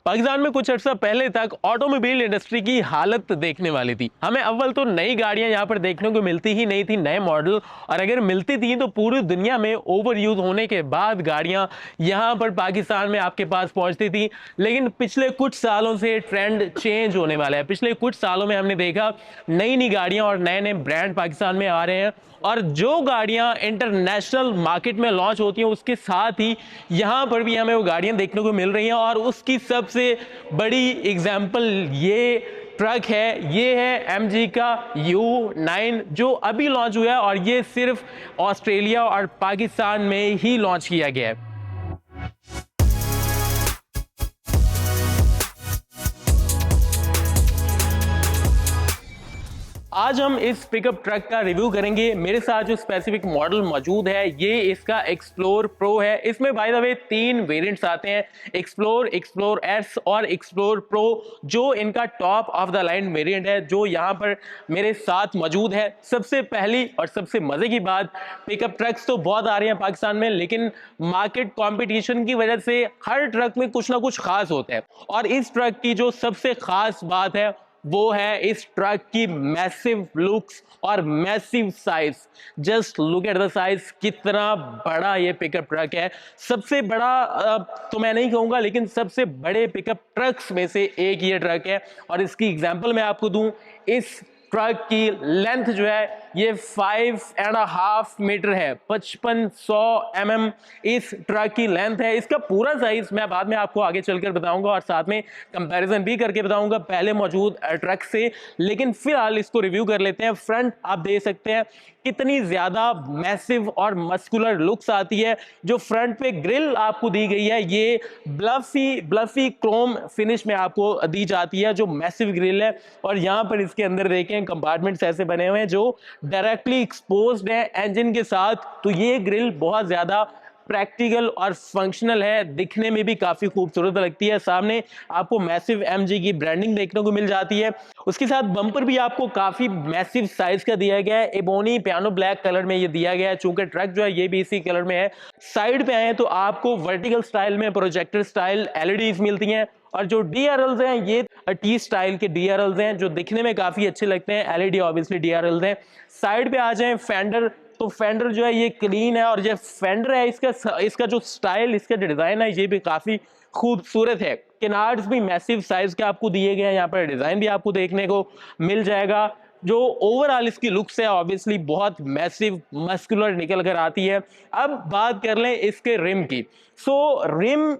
पाकिस्तान में कुछ अर्सा पहले तक ऑटोमोबाइल इंडस्ट्री की हालत देखने वाली थी। हमें अव्वल तो नई गाड़ियां यहां पर देखने को मिलती ही नहीं थी, नए मॉडल, और अगर मिलती थी तो पूरी दुनिया में ओवर यूज होने के बाद गाड़ियां यहां पर पाकिस्तान में आपके पास पहुंचती थी। लेकिन पिछले कुछ सालों से ट्रेंड चेंज होने वाला है। पिछले कुछ सालों में हमने देखा नई नई गाड़ियां और नए नए ब्रांड पाकिस्तान में आ रहे हैं, और जो गाड़ियां इंटरनेशनल मार्केट में लॉन्च होती हैं उसके साथ ही यहां पर भी हमें वो गाड़ियां देखने को मिल रही हैं। और उसकी सबसे बड़ी एग्जांपल ये ट्रक है, ये है MG का U9 जो अभी लॉन्च हुआ है, और ये सिर्फ ऑस्ट्रेलिया और पाकिस्तान में ही लॉन्च किया गया है। आज हम इस पिकअप ट्रक का रिव्यू करेंगे। मेरे साथ जो स्पेसिफिक मॉडल मौजूद है ये इसका एक्सप्लोर प्रो है। इसमें बाय द वे 3 वेरिएंट्स आते हैं, एक्सप्लोर, एक्सप्लोर एस और एक्सप्लोर प्रो, जो इनका top of the line variant है जो यहाँ पर मेरे साथ मौजूद है। सबसे पहली और सबसे मजे की बात, पिकअप ट्रक्स तो बहुत आ रहे हैं पाकिस्तान में, लेकिन मार्केट कॉम्पिटिशन की वजह से हर ट्रक में कुछ ना कुछ खास होता है, और इस ट्रक की जो सबसे खास बात है वो है इस ट्रक की मैसिव लुक्स और massive size. Just look at the size, कितना बड़ा ये पिकअप ट्रक है। सबसे बड़ा तो मैं नहीं कहूंगा, लेकिन सबसे बड़े पिकअप ट्रक्स में से एक ये ट्रक है। और इसकी एग्जांपल मैं आपको दूं, इस ट्रक की लेंथ जो है ये 5.5 मीटर है, 5500 mm इस ट्रक की लेंथ है। इसका पूरा साइज मैं बाद में आपको आगे चलकर बताऊंगा और साथ में कंपैरिजन भी करके बताऊंगा पहले मौजूद ट्रक से। लेकिन फिलहाल इसको रिव्यू कर लेते हैं। फ्रंट आप देख सकते हैं कितनी ज्यादा मैसिव और मस्कुलर लुक्स आती है। जो फ्रंट पे ग्रिल आपको दी गई है ये ब्लफी क्रोम फिनिश में आपको दी जाती है, जो मैसिव ग्रिल है। और यहाँ पर इसके अंदर देखें कंपार्टमेंट्स ऐसे बने हुए हैं जो डायरेक्टली एक्सपोज्ड है इंजन के साथ। तो ये ग्रिल बहुत ज्यादा प्रैक्टिकल और फंक्शनल है, दिखने में भी काफी खूबसूरत लगती है। सामने आपको मैसिव MG की ब्रांडिंग देखने को मिल जाती है। उसके साथ बम्पर भी आपको काफी मैसिव साइज का दिया गया है, एबोनी पियानो ब्लैक कलर में ये दिया गया है, चूंकि ट्रक जो है ये भी इसी कलर में है। साइड पे आए तो आपको वर्टिकल स्टाइल में प्रोजेक्टर स्टाइल LEDs मिलती हैं, और जो DRLs हैं ये T स्टाइल के DRLs हैं जो दिखने में काफी अच्छे लगते हैं। LED ऑब्वियसली DRLs हैं। साइड पे आ जाएं फेंडर, तो फेंडर जो है ये क्लीन है, और ये फेंडर है इसका जो स्टाइल, इसका जो डिजाइन है ये भी काफी खूबसूरत है। किनार्ड्स भी मैसिव साइज के आपको दिए गए हैं, यहाँ पर डिजाइन भी आपको देखने को मिल जाएगा। जो ओवरऑल इसकी लुक्स है ऑब्वियसली बहुत मैसिव मस्कुलर निकल कर आती है। अब बात कर लें इसके रिम की। रिम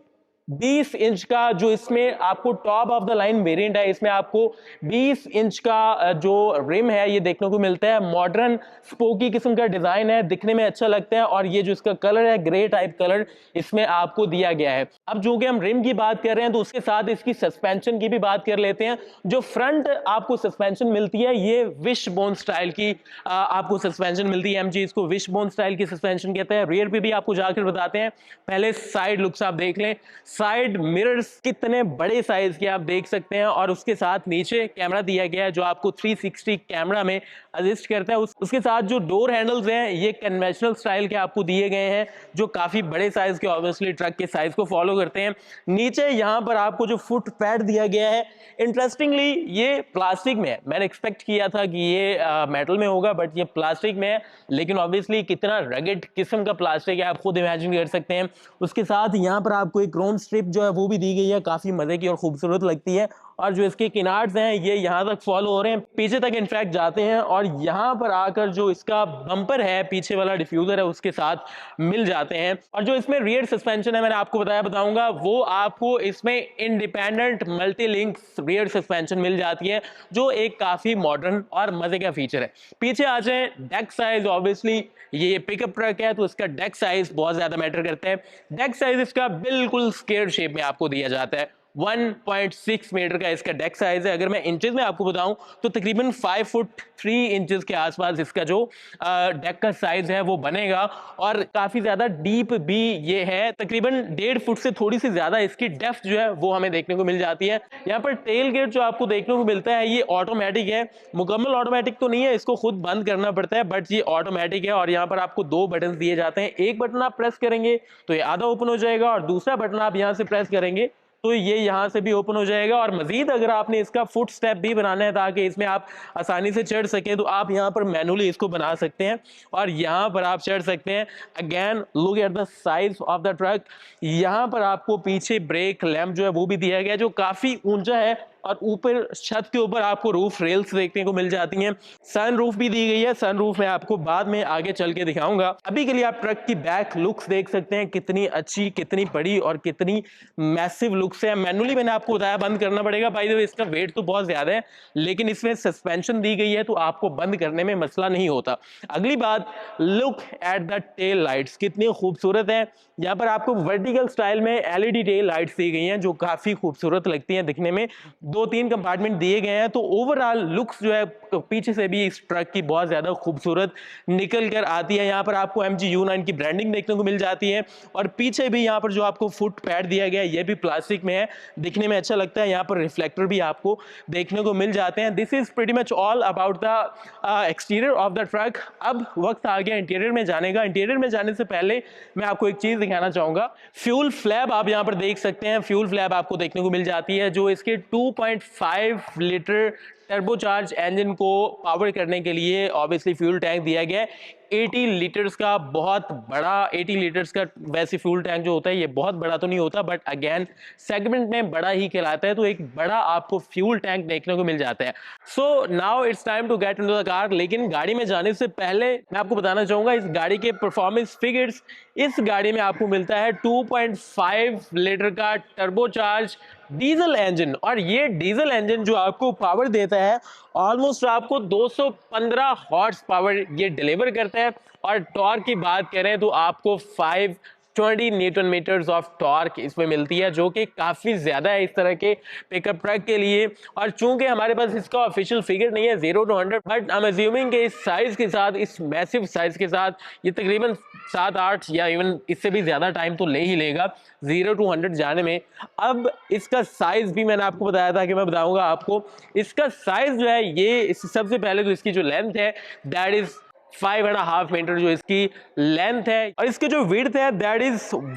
20 इंच का जो इसमें आपको top of the line variant है, इसमें आपको 20 इंच का जो रिम है ये देखने को मिलता है। मॉडर्न स्पोकी किस्म का डिजाइन है, दिखने में अच्छा लगता है, और ये जो इसका कलर है ग्रे टाइप कलर इसमें आपको दिया गया है। अब जो कि हम रिम की बात कर रहे हैं तो उसके साथ इसकी सस्पेंशन की भी बात कर लेते हैं। जो फ्रंट आपको सस्पेंशन मिलती है ये विश बोन स्टाइल की आपको सस्पेंशन मिलती है। MG इसको विश बोन स्टाइल की सस्पेंशन कहते हैं। रियर पे भी आपको जाकर बताते हैं। पहले साइड लुक्स आप देख लें, साइड मिरर्स कितने बड़े साइज के आप देख सकते हैं, और उसके साथ नीचे कैमरा दिया गया है जो आपको 360 कैमरा में असिस्ट करता है। उसके साथ जो डोर हैंडल्स हैं ये कन्वेंशनल स्टाइल के आपको दिए गए हैं, जो काफी बड़े साइज के ऑब्वियसली ट्रक के साइज को फॉलो करते हैं। नीचे यहाँ पर आपको जो फुट पैड दिया गया है, इंटरेस्टिंगली ये प्लास्टिक में है। मैंने एक्सपेक्ट किया था कि ये मेटल में होगा, बट ये प्लास्टिक में है। लेकिन ऑब्वियसली कितना रगेड किस्म का प्लास्टिक है आप खुद इमेजिन कर सकते हैं। उसके साथ यहाँ पर आपको एक क्रोम स्ट्रिप जो है वो भी दी गई है, काफी मजे की और खूबसूरत लगती है। और जो इसके किनार्स हैं ये यहाँ तक फॉलो हो रहे हैं, पीछे तक इनफैक्ट जाते हैं, और यहाँ पर आकर जो इसका बम्पर है पीछे वाला डिफ्यूजर है उसके साथ मिल जाते हैं। और जो इसमें रियर सस्पेंशन है मैंने आपको बताऊंगा, वो आपको इसमें independent multi link rear suspension मिल जाती है, जो एक काफी मॉडर्न और मजे का फीचर है। पीछे आ जाए, डेक साइज ऑब्वियसली ये पिकअप ट्रक है तो इसका डेक साइज बहुत ज्यादा मैटर करता है। डेक साइज इसका बिल्कुल स्क्वायर शेप में आपको दिया जाता है। 1.6 मीटर का इसका डेक साइज है। अगर मैं इंचेस में आपको बताऊं तो तकरीबन 5 फुट 3 इंचेस के आसपास इसका जो डेक का साइज है वो बनेगा, और काफी ज्यादा डीप भी ये है। तकरीबन 1.5 फुट से थोड़ी सी ज्यादा इसकी डेप्थ जो है वो हमें देखने को मिल जाती है। यहाँ पर टेल गेट जो आपको देखने को मिलता है ये ऑटोमेटिक है, मुकम्मल ऑटोमेटिक तो नहीं है, इसको खुद बंद करना पड़ता है, बट ये ऑटोमेटिक है। और यहाँ पर आपको 2 बटन दिए जाते हैं। एक बटन आप प्रेस करेंगे तो ये आधा ओपन हो जाएगा, और दूसरा बटन आप यहाँ से प्रेस करेंगे तो ये यहाँ से भी ओपन हो जाएगा। और मजीद अगर आपने इसका फुट स्टेप भी बनाना है ताकि इसमें आप आसानी से चढ़ सकें, तो आप यहाँ पर मैनुअली इसको बना सकते हैं और यहाँ पर आप चढ़ सकते हैं। Again look at the size of the truck. यहाँ पर आपको पीछे ब्रेक लैंप जो है वो भी दिया गया है, जो काफी ऊंचा है, और ऊपर छत के ऊपर आपको रूफ रेल्स देखने को मिल जाती हैं। सन रूफ भी दी गई है। सन रूफ मैं आपको बाद में आगे चल के दिखाऊंगा। अभी के लिए आप ट्रक की बैक लुक्स देख सकते हैं, कितनी अच्छी, कितनी बड़ी और कितनी मैसिव लुक्स है। मैनुअली मैंने आपको बताया बंद करना पड़ेगा। बाय द वे इसका वेट तो बहुत ज्यादा है, लेकिन इसमें सस्पेंशन दी गई है तो आपको बंद करने में मसला नहीं होता। अगली बात, look at the tail lights, कितनी खूबसूरत है। यहाँ पर आपको वर्टिकल स्टाइल में एलईडी टेल लाइट्स दी गई हैं जो काफी खूबसूरत लगती हैं दिखने में। 2-3 कंपार्टमेंट दिए गए हैं, तो ओवरऑल लुक्स जो है पीछे से भी इस ट्रक की बहुत ज्यादा खूबसूरत निकल कर आती है। यहाँ पर आपको MG U9 की ब्रांडिंग देखने को मिल जाती है, और पीछे भी यहाँ पर जो आपको फुट पैड दिया गया है ये भी प्लास्टिक में है, दिखने में अच्छा लगता है। यहाँ पर रिफ्लेक्टर भी आपको देखने को मिल जाते हैं। This is pretty much all about the exterior of the truck. अब वक्त आ गया इंटीरियर में जाने का। इंटीरियर में जाने से पहले मैं आपको एक चीज दिखाना चाहूंगा। फ्यूल फ्लैप आप यहाँ पर देख सकते हैं। फ्यूल फ्लैप आपको देखने को मिल जाती है, जो इसके 2.5 लीटर टर्बोचार्ज इंजन को पावर करने के लिए ऑब्वियसली फ्यूल टैंक दिया गया है। 80 लीटर्स का बहुत बड़ा, 80 लीटर्स का वैसे फ्यूल टैंक जो होता है ये बहुत बड़ा तो नहीं होता, बट अगेन सेगमेंट में बड़ा ही कहलाता है, तो एक बड़ा आपको फ्यूल टैंक देखने को मिल जाता है। So now it's time to get into the car. लेकिन गाड़ी में जाने से पहले मैं आपको बताना चाहूंगा इस गाड़ी के परफॉर्मेंस फिगर्स। इस गाड़ी में आपको मिलता है 2.5 लीटर का टर्बोचार्ज डीजल इंजन, और ये डीजल इंजन जो आपको पावर देता है ऑलमोस्ट आपको 215 हॉर्स पावर ये डिलीवर करता है। और टॉर्क की बात करें तो आपको 520 न्यूटन मीटर्स ऑफ टॉर्क इसमें मिलती है, जो कि काफी ज्यादा है इस तरह के पिकअप ट्रक के लिए। और चूंकि हमारे पास इसका ऑफिशियल फिगर नहीं है 0 to 100, but I am assuming कि इस साइज के साथ, इस मैसिव साइज के साथ ये तकरीबन 7-8 या इवन इससे भी ज्यादा टाइम तो ले ही लेगा 0 to 100 जाने में। अब इसका साइज भी मैंने आपको बताया था कि मैं बताऊंगा आपको। इसका साइज जो है ये, सबसे पहले तो इसकी जो लेंथ है दैट इज 5.5 मीटर जो इसकी लेंथ है, और इसकी जो विड्थ है दैट इज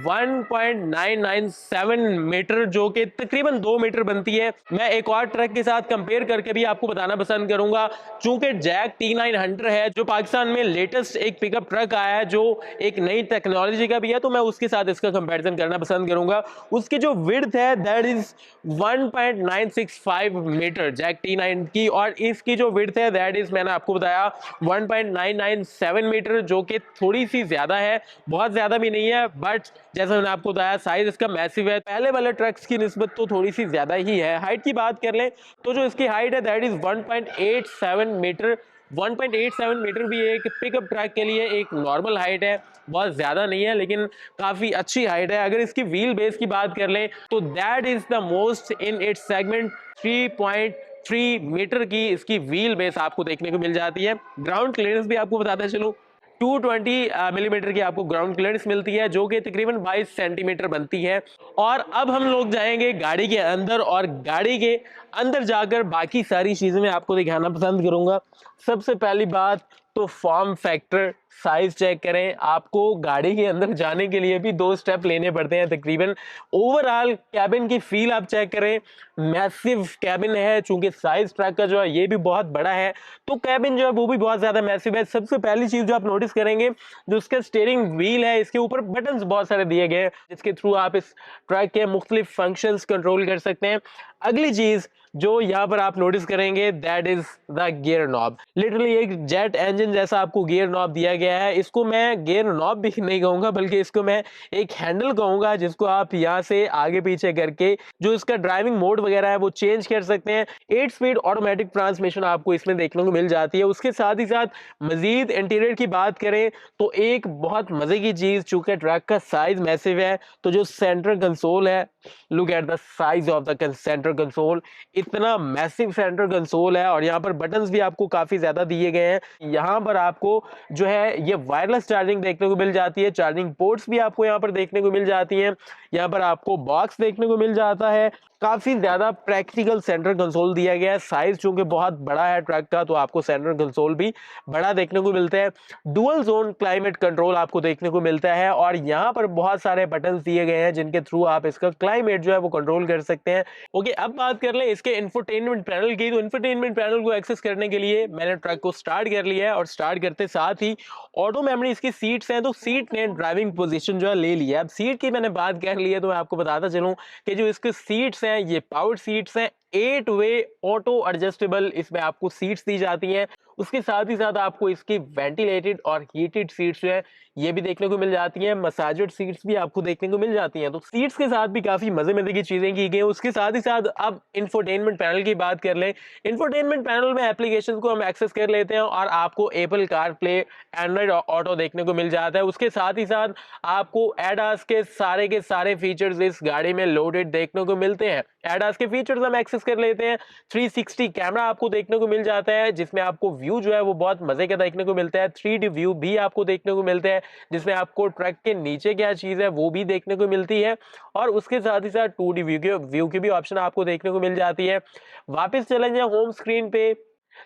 1.997 मीटर, जो कि तकरीबन 2 मीटर बनती है। मैं एक और ट्रक के साथ कंपेयर करके भी आपको बताना पसंद करूंगा। चूंकि जैक T900 है जो पाकिस्तान में लेटेस्ट एक पिकअप ट्रक आया है जो एक नई टेक्नोलॉजी का भी है, तो मैं उसके साथ इसका कंपैरिजन करना पसंद करूंगा। उसकी जो विड्थ है that is 1.965 metre Jack T9 की, और इसकी जो विड्थ है दैट इज, मैंने आपको बताया 1.997 मीटर, जो कि थोड़ी सी ज्यादा है, बहुत ज्यादा भी नहीं है, बट जैसा मैंने आपको बताया साइज इसका मैसिव है। पहले वाले ट्रक्स की निस्बत तो थोड़ी सी ज्यादा ही है। हाइट की बात कर लें तो जो इसकी हाइट है दैट इज 1.87 मीटर। 1.87 मीटर भी एक पिकअप ट्रक के लिए एक नॉर्मल हाइट है, बहुत ज्यादा नहीं है लेकिन काफी अच्छी हाइट है। अगर इसकी व्हील बेस की बात कर लें तो that is the most in its segment. 3.3 metre की इसकी व्हील बेस आपको देखने को मिल जाती है। ग्राउंड क्लियरेंस भी आपको बताता चलूं 220 मिलीमीटर की आपको ग्राउंड क्लियरेंस मिलती है, जो कि तकरीबन 22 सेंटीमीटर बनती है। और अब हम लोग जाएंगे गाड़ी के अंदर, और गाड़ी के अंदर जाकर बाकी सारी चीजें मैं आपको दिखाना पसंद करूंगा। सबसे पहली बात तो फॉर्म फैक्टर, साइज चेक करें। आपको गाड़ी के अंदर जाने के लिए भी 2 स्टेप लेने पड़ते हैं तकरीबन। ओवरऑल कैबिन की फील आप चेक करें, मैसिव कैबिन है, चूंकि साइज ट्रक का जो है ये भी बहुत बड़ा है, तो कैबिन जो है वो भी बहुत ज्यादा मैसिव है। सबसे पहली चीज जो आप नोटिस करेंगे, जो उसका स्टीयरिंग व्हील है इसके ऊपर बटन्स बहुत सारे दिए गए हैं, जिसके थ्रू आप इस ट्रक के मुख्तलिफ फंक्शंस कंट्रोल कर सकते हैं। अगली चीज जो यहाँ पर आप नोटिस करेंगे that is the gear knob. Literally एक जेट इंजन जैसा आपको गियर नॉब दिया गया है। इसको मैं गियर नॉब भी नहीं कहूंगा, बल्कि इसको मैं एक हैंडल कहूंगा, जिसको आप यहाँ से आगे पीछे करके जो इसका ड्राइविंग मोड वगैरह है वो चेंज कर सकते हैं। 8 स्पीड ऑटोमेटिक ट्रांसमिशन आपको इसमें देखने को मिल जाती है। उसके साथ ही साथ मजीद इंटीरियर की बात करें तो एक बहुत मजे की चीज, चूंकि ट्रक का साइज मैसिव है, तो जो सेंट्रल कंसोल है, look at the size of the central console, इतना मैसिव सेंट्रल कंसोल है। और यहाँ पर बटन्स भी आपको काफी ज्यादा दिए गए हैं। यहाँ पर आपको जो है ये वायरलेस चार्जिंग देखने को मिल जाती है, चार्जिंग पोर्ट्स भी आपको यहाँ पर देखने को मिल जाती हैं। यहाँ पर आपको बॉक्स देखने को मिल जाता है, काफी ज्यादा प्रैक्टिकल सेंटर कंसोल दिया गया है। साइज चूंकि बहुत बड़ा है ट्रक का, तो आपको सेंटर कंसोल भी बड़ा देखने को मिलता है। डुअल जोन क्लाइमेट कंट्रोल आपको देखने को मिलता है, और यहाँ पर बहुत सारे बटन दिए गए हैं जिनके थ्रू आप इसका क्लाइमेट जो है वो कंट्रोल कर सकते हैं। ओके, अब बात कर ले इसके इंफोटेनमेंट पैनल की। तो इंफोटेनमेंट पैनल को एक्सेस करने के लिए मैंने ट्रक को स्टार्ट कर लिया है, और स्टार्ट करते साथ ही ऑटो मेमोरी इसकी सीट्स हैं, तो सीट ने ड्राइविंग पोजीशन जो है ले लिया। अब सीट की मैंने बात कर ली है, तो मैं आपको बताता चलूं कि जो इसके सीट्स हैं ये पावर्ड सीट्स हैं, 8 वे ऑटो एडजस्टेबल इसमें आपको सीट्स दी जाती हैं। उसके साथ ही साथ आपको इसकी वेंटिलेटेड और हीटेड सीट्स जो है ये भी देखने को मिल जाती हैं। मसाजेड सीट्स भी आपको देखने को मिल जाती हैं। तो सीट्स के साथ भी काफी मजे मजे की चीजें की गई हैं। उसके साथ ही साथ अब इंफोटेनमेंट पैनल की बात कर ले। इंफोटेनमेंट पैनल में एप्लीकेशंस को हम एक्सेस कर लेते हैं, और आपको Apple car play, Android auto देखने को मिल जाता है। उसके साथ ही साथ आपको एडास के सारे फीचर्स इस गाड़ी में लोडेड देखने को मिलते हैं। एडास के फीचर्स हम एक्सेस कर लेते हैं। 360 कैमरा आपको देखने को मिल जाता है, जिसमें आपको व्यू जो है वो बहुत मजे का देखने को मिलता है। 3D व्यू भी आपको देखने को मिलता है, जिसमें आपको ट्रक के नीचे क्या चीज है वो भी देखने को मिलती है। और उसके साथ ही साथ 2D व्यू की भी ऑप्शन आपको देखने को मिल जाती है। वापस चले जाए होम स्क्रीन पे।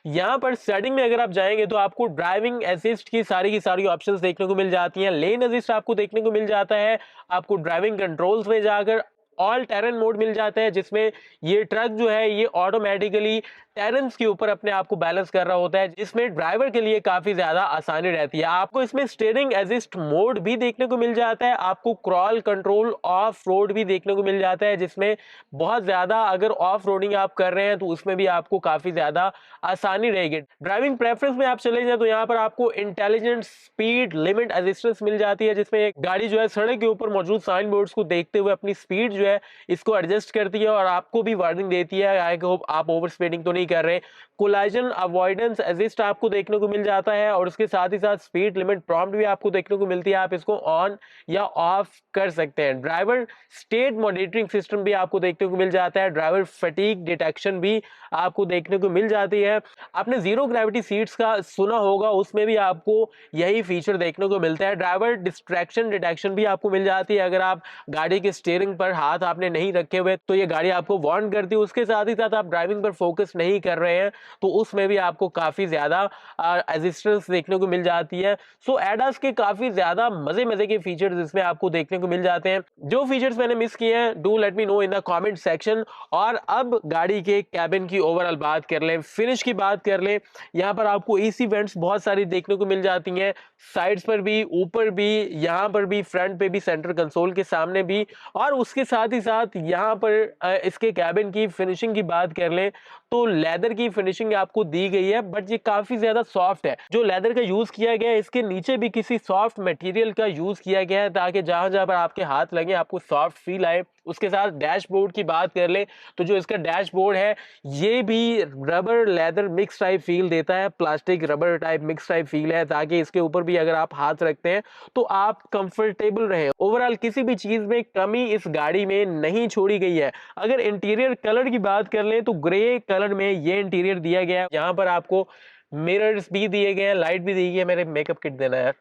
यहाँ पर सेटिंग में अगर आप जाएंगे तो आपको ड्राइविंग असिस्ट की सारी ऑप्शंस देखने को मिल जाती हैं। लेन असिस्ट आपको देखने को मिल जाता है। आपको ड्राइविंग कंट्रोल्स में जाकर ऑल टेरेन मोड मिल जाता है, जिसमें ये ट्रक जो है ये ऑटोमेटिकली टेरेन्स के ऊपर अपने आप को बैलेंस कर रहा होता है, जिसमें ड्राइवर के लिए काफी ज्यादा आसानी रहती है। आपको इसमें स्टीयरिंग असिस्ट मोड भी देखने को मिल जाता है। आपको क्रॉल कंट्रोल ऑफ रोड भी देखने को मिल जाता है, जिसमें बहुत ज्यादा अगर ऑफ रोडिंग आप कर रहे हैं तो उसमें भी आपको काफी ज्यादा आसानी रहेगी। ड्राइविंग प्रेफरेंस में आप चले जाए तो यहाँ पर आपको इंटेलिजेंट स्पीड लिमिट असिस्टेंस मिल जाती है, जिसमें एक गाड़ी जो है सड़क के ऊपर मौजूद साइन बोर्ड्स को देखते हुए अपनी स्पीड जो है इसको एडजस्ट करती है, और आपको भी वार्निंग देती है आई होप आप ओवर स्पीडिंग तो नहीं कर रहे। कोलाइजन अवॉइडेंस असिस्ट आपको देखने को मिल जाता है, और उसके साथ ही साथ स्पीड लिमिट प्रॉम्प्ट भी आपको देखने को मिलती है। आप इसको ऑन या ऑफ कर सकते हैं। ड्राइवर स्टेट मॉनिटरिंग सिस्टम भी आपको देखने को मिल जाता है। ड्राइवर फटीग डिटेक्शन भी आपको देखने को मिल जाती है। आपने जीरो ग्रेविटी सीट्स का सुना होगा, उसमें भी आपको यही फीचर देखने को मिलता है। ड्राइवर डिस्ट्रैक्शन डिटेक्शन भी आपको मिल जाती है। अगर आप गाड़ी के स्टीयरिंग पर हाथ आपने नहीं रखे हुए तो ये गाड़ी आपको वार्न करती है। उसके साथ ही साथ आप ड्राइविंग पर फोकस नहीं कर रहे हैं तो उसमें भी आपको काफी ज्यादा असिस्टेंस देखने को मिल जाती है। सो एडास के काफी ज्यादा मजे मजे के फीचर्स इसमें आपको देखने को मिल जाते हैं। जो फीचर्स मैंने मिस किए हैं do let me know in the comment section. और अब गाड़ी के कैबिन की ओवरऑल बात कर ले, फिनिश की बात कर ले। यहाँ पर आपको एसी वेंट्स बहुत सारी देखने को मिल जाती हैं, साइड्स पर भी, ऊपर भी, यहाँ पर भी, फ्रंट पे भी, सेंटर कंसोल के सामने भी। और उसके साथ ही साथ यहाँ पर इसके कैबिन की फिनिशिंग की बात कर ले तो लेदर की फिनिशिंग आपको दी गई है, बट ये काफी ज्यादा सॉफ्ट है। जो लेदर का यूज किया गया है इसके नीचे भी किसी सॉफ्ट मटेरियल का यूज किया गया है, ताकि जहां जहां पर आपके हाथ लगे आपको सॉफ्ट फील आए। उसके साथ डैशबोर्ड की बात कर ले तो जो इसका डैशबोर्ड है ये भी rubber leather mix type feel देता है, plastic rubber type mix type feel है, ताकि इसके ऊपर भी अगर आप हाथ रखते हैं तो आप कंफर्टेबल रहे। ओवरऑल किसी भी चीज में कमी इस गाड़ी में नहीं छोड़ी गई है। अगर इंटीरियर कलर की बात कर ले तो ग्रे कलर में ये इंटीरियर दिया गया है। यहाँ पर आपको मिरर्स भी दिए गए हैं, लाइट भी दी गई है। मेरे मेकअप किट देना यार,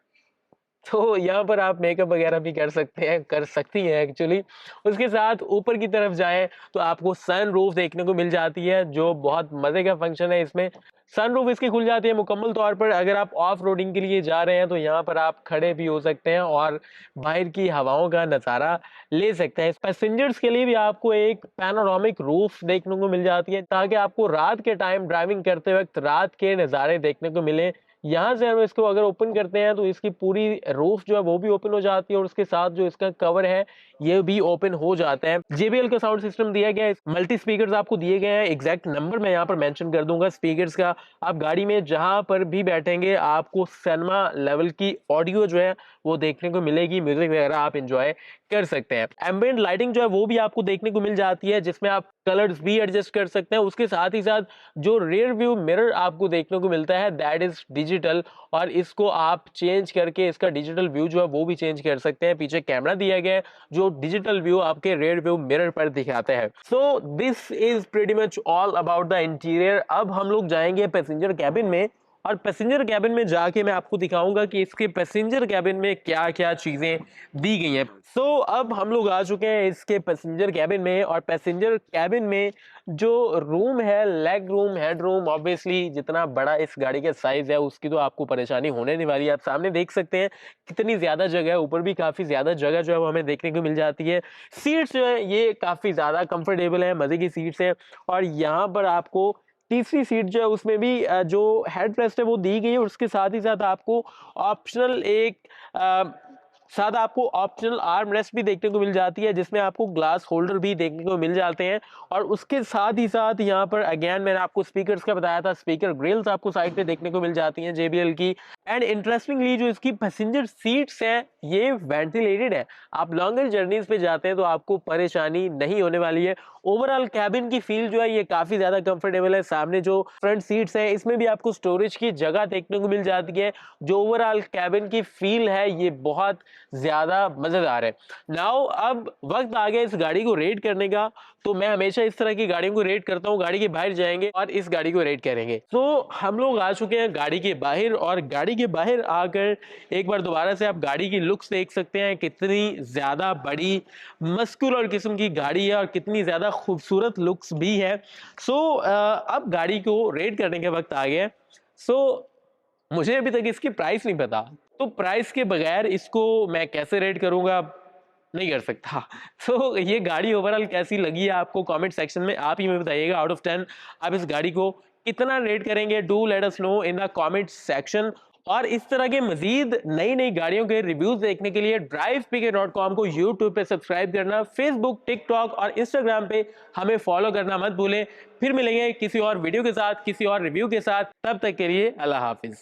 तो यहाँ पर आप मेकअप वगैरह भी कर सकते हैं, कर सकती हैं एक्चुअली। उसके साथ ऊपर की तरफ जाएं तो आपको सन रूफ देखने को मिल जाती है, जो बहुत मजे का फंक्शन है। इसमें सन रूफ इसकी खुल जाती है मुकम्मल तौर पर। अगर आप ऑफ रोडिंग के लिए जा रहे हैं तो यहाँ पर आप खड़े भी हो सकते हैं और बाहर की हवाओं का नज़ारा ले सकते हैं। पैसेंजर्स के लिए भी आपको एक पैनोरामिक रूफ देखने को मिल जाती है, ताकि आपको रात के टाइम ड्राइविंग करते वक्त रात के नज़ारे देखने को मिले। यहाँ से हम इसको अगर ओपन करते हैं तो इसकी पूरी रूफ जो है वो भी ओपन हो जाती है, और उसके साथ जो इसका कवर है ये भी ओपन हो जाता है। JBL का साउंड सिस्टम दिया गया है, मल्टी स्पीकर्स आपको दिए गए हैं। एग्जैक्ट नंबर मैं यहाँ पर मेंशन कर दूंगा स्पीकर्स का। आप गाड़ी में जहां पर भी बैठेंगे आपको सिनेमा लेवल की ऑडियो जो है वो देखने को मिलेगी, म्यूजिक वगैरह आप इंजॉय कर सकते हैं। एम्बिएंट लाइटिंग जो है वो भी आपको देखने को मिल जाती है, जिसमें आप कलर्स भी एडजस्ट कर सकते हैं। उसके साथ ही साथ जो रियर व्यू मिरर आपको देखने को मिलता है दैट इज डिजिटल, और इसको आप चेंज करके इसका डिजिटल व्यू जो है वो भी चेंज कर सकते हैं। पीछे कैमरा दिया गया है जो डिजिटल व्यू आपके रियर व्यू मिरर पर दिखाता है। So this is pretty much all about the interior. अब हम लोग जाएंगे पैसेंजर कैबिन में और पैसेंजर कैबिन में जाके मैं आपको दिखाऊंगा कि इसके पैसेंजर कैबिन में क्या क्या चीजें दी गई हैं। सो अब हम लोग आ चुके हैं इसके पैसेंजर कैबिन में, और पैसेंजर कैबिन में जो रूम है, leg room, head room, obviously जितना बड़ा इस गाड़ी का साइज है उसकी तो आपको परेशानी होने नहीं वाली है। आप सामने देख सकते हैं कितनी ज्यादा जगह है, ऊपर भी काफी ज्यादा जगह जो है वो हमें देखने को मिल जाती है। सीट्स जो है ये काफी ज्यादा कंफर्टेबल है, मजे की सीट्स है। और यहाँ पर आपको तीसरी सीट जो है उसमें भी जो हेड रेस्ट है वो दी गई है, और उसके साथ ही साथ आपको ऑप्शनल ऑप्शनल आर्म रेस्ट भी देखने को मिल जाती है, जिसमें आपको ग्लास होल्डर भी देखने को मिल जाते हैं। और उसके साथ ही साथ यहाँ पर अगेन मैंने आपको स्पीकर्स का बताया था, स्पीकर ग्रिल्स आपको साइड पे देखने को मिल जाती हैं JBL की। एंड इंटरेस्टिंगली जो इसकी पैसेंजर सीट्स हैं ये वेंटिलेटेड है। आप लॉन्गर जर्नीज पे जाते हैं तो आपको परेशानी नहीं होने वाली है। ओवरऑल कैबिन की फील जो है ये काफी ज्यादा कंफर्टेबल है। सामने जो फ्रंट सीट्स है इसमें भी आपको स्टोरेज की जगह देखने को मिल जाती है। जो ओवरऑल कैबिन की फील है ये बहुत ज्यादा मजेदार है। नाउ अब वक्त आ गया इस गाड़ी को रेट करने का। तो मैं हमेशा इस तरह की गाड़ियों को रेट करता हूँ, गाड़ी के बाहर जाएंगे और इस गाड़ी को रेट करेंगे। तो हम लोग आ चुके हैं गाड़ी के बाहर, और गाड़ी के बाहर आकर एक बार दोबारा से आप गाड़ी की लुक्स देख सकते हैं। कितनी ज्यादा बड़ी मस्कुलर किस्म की गाड़ी है और कितनी ज्यादा खूबसूरत लुक्स भी है। सो अब गाड़ी को रेट करने का वक्त आ गया। सो मुझे अभी तक इसकी प्राइस नहीं पता, तो प्राइस के बगैर इसको मैं कैसे रेट करूंगा, नहीं कर सकता। तो ये गाड़ी ओवरऑल कैसी लगी है आपको कमेंट सेक्शन में आप ही में बताइएगा। आउट ऑफ 10 आप इस गाड़ी को कितना रेट करेंगे? Do let us know in the comment section. और इस तरह के मजीद नई नई गाड़ियों के रिव्यूज देखने के लिए drivepk.com को यूट्यूब पे सब्सक्राइब करना, फेसबुक, टिकटॉक और इंस्टाग्राम पे हमें फॉलो करना मत भूलें। फिर मिलेंगे किसी और वीडियो के साथ, किसी और रिव्यू के साथ। तब तक के लिए अल्लाह हाफिज।